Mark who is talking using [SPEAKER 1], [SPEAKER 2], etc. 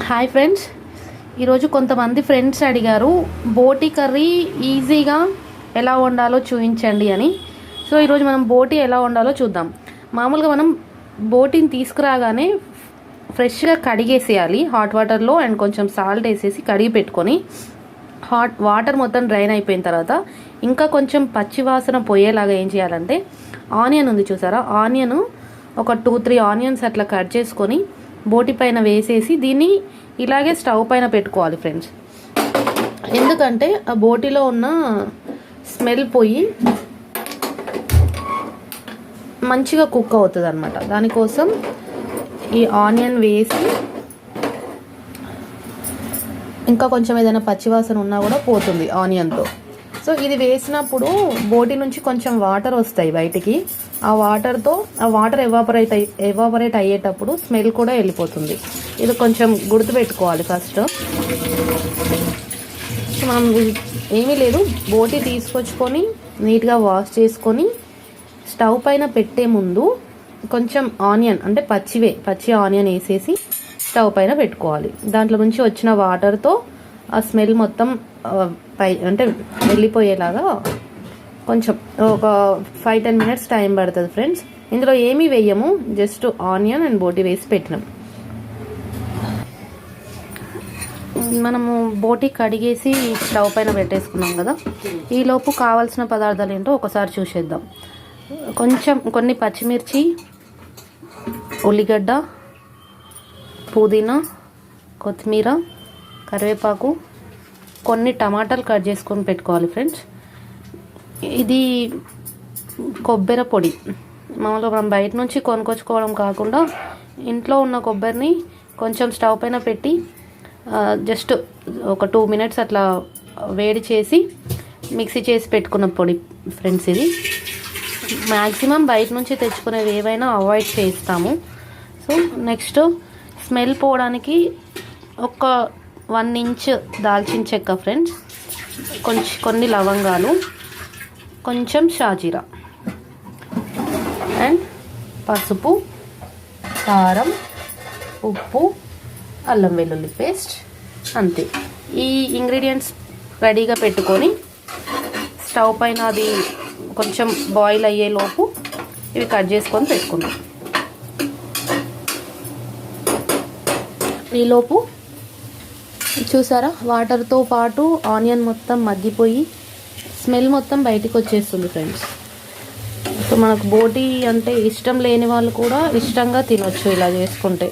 [SPEAKER 1] Hi friends, ఈరోజు కొంతమంది friends అడిగారు బోటి కర్రీ ఈజీగా ఎలా వండాలో చూపించండి అని. సో ఈరోజు మనం బోటి ఎలా వండాలో చూద్దాం. మామూలుగా మనం బోటిని తీసుకురాగానే ఫ్రెష్గా కడిగేసేయాలి హాట్ వాటర్లో అండ్ కొంచెం సాల్ట్ వేసేసి కడిగి పెట్టుకొని హాట్ వాటర్ మొత్తం డ్రైన్ అయిపోయిన తర్వాత ఇంకా కొంచెం పచ్చి వాసన పోయేలాగా ఏం చేయాలంటే ఆనియన్ ఉంది చూసారా, ఆనియన్ ఒక 2-3 ఆనియన్స్ అట్లా కట్ చేసుకొని బోటి పైన వేసేసి దీన్ని ఇలాగే స్టవ్ పైన పెట్టుకోవాలి ఫ్రెండ్స్. ఎందుకంటే ఆ బోటిలో ఉన్న స్మెల్ పోయి మంచిగా కుక్ అవుతుంది అనమాట. దానికోసం ఈ ఆనియన్ వేసి ఇంకా కొంచెం ఏదైనా పచ్చివాసన ఉన్నా కూడా పోతుంది ఆనియన్తో. సో ఇది వేసినప్పుడు బోటి నుంచి కొంచెం వాటర్ వస్తాయి బయటికి. ఆ వాటర్ ఎవాపరేట్ అయ్యేటప్పుడు స్మెల్ కూడా వెళ్ళిపోతుంది. ఇది కొంచెం గుర్తుపెట్టుకోవాలి ఫస్ట్. మనం ఏమీ లేదు, బోటి తీసుకొచ్చుకొని నీట్గా వాష్ చేసుకొని స్టవ్ పైన పెట్టే ముందు కొంచెం ఆనియన్ అంటే పచ్చి ఆనియన్ వేసేసి స్టవ్ పైన పెట్టుకోవాలి. దాంట్లో నుంచి వచ్చిన వాటర్తో ఆ స్మెల్ మొత్తం అంటే వెళ్ళిపోయేలాగా కొంచెం ఒక 5-10 మినిట్స్ టైం పడుతుంది ఫ్రెండ్స్. ఇందులో ఏమీ వేయము, జస్ట్ ఆనియన్ అండ్ బోటి వేసి పెట్టినాం. మనము బోటి కడిగేసి స్టవ్ పైన పెట్టేసుకున్నాం కదా, ఈలోపు కావాల్సిన పదార్థాలు ఏంటో ఒకసారి చూసేద్దాం. కొన్ని పచ్చిమిర్చి, ఉల్లిగడ్డ, పుదీనా, కొత్తిమీర, కరివేపాకు, కొన్ని టమాటాలు కట్ చేసుకొని పెట్టుకోవాలి ఫ్రెండ్స్. ఇది కొబ్బరి పొడి. మామూలుగా మనం బయట నుంచి కొనుక్కొచ్చుకోవడం కాకుండా ఇంట్లో ఉన్న కొబ్బరిని కొంచెం స్టవ్ పైన పెట్టి జస్ట్ ఒక 2 మినిట్స్ అట్లా వేడి చేసి మిక్సీ చేసి పెట్టుకున్న పొడి ఫ్రెండ్స్. ఇది మ్యాక్సిమం బయట నుంచి తెచ్చుకునేవి ఏవైనా అవాయిడ్ చేస్తాము. సో నెక్స్ట్ స్మెల్ పోవడానికి ఒక 1 ఇంచ్ దాల్చిన చెక్క ఫ్రెండ్స్, కొన్ని లవంగాలు, కొంచెం షాజీరా అండ్ పసుపు, కారం, ఉప్పు, అల్లం వెల్లుల్లి పేస్ట్, అంతే. ఈ ఇంగ్రీడియంట్స్ రెడీగా పెట్టుకొని స్టవ్ పైన అది కొంచెం బాయిల్ అయ్యేలోపు ఇవి కట్ చేసుకొని పెట్టుకుందాం. ఈలోపు చూసారా, వాటర్తో పాటు ఆనియన్ మొత్తం మగ్గిపోయి స్మెల్ మొత్తం బయటికి వచ్చేస్తుంది ఫ్రెండ్స్. సో మనకు బోటి అంటే ఇష్టం లేని వాళ్ళు కూడా ఇష్టంగా తినొచ్చు ఇలా చేసుకుంటే.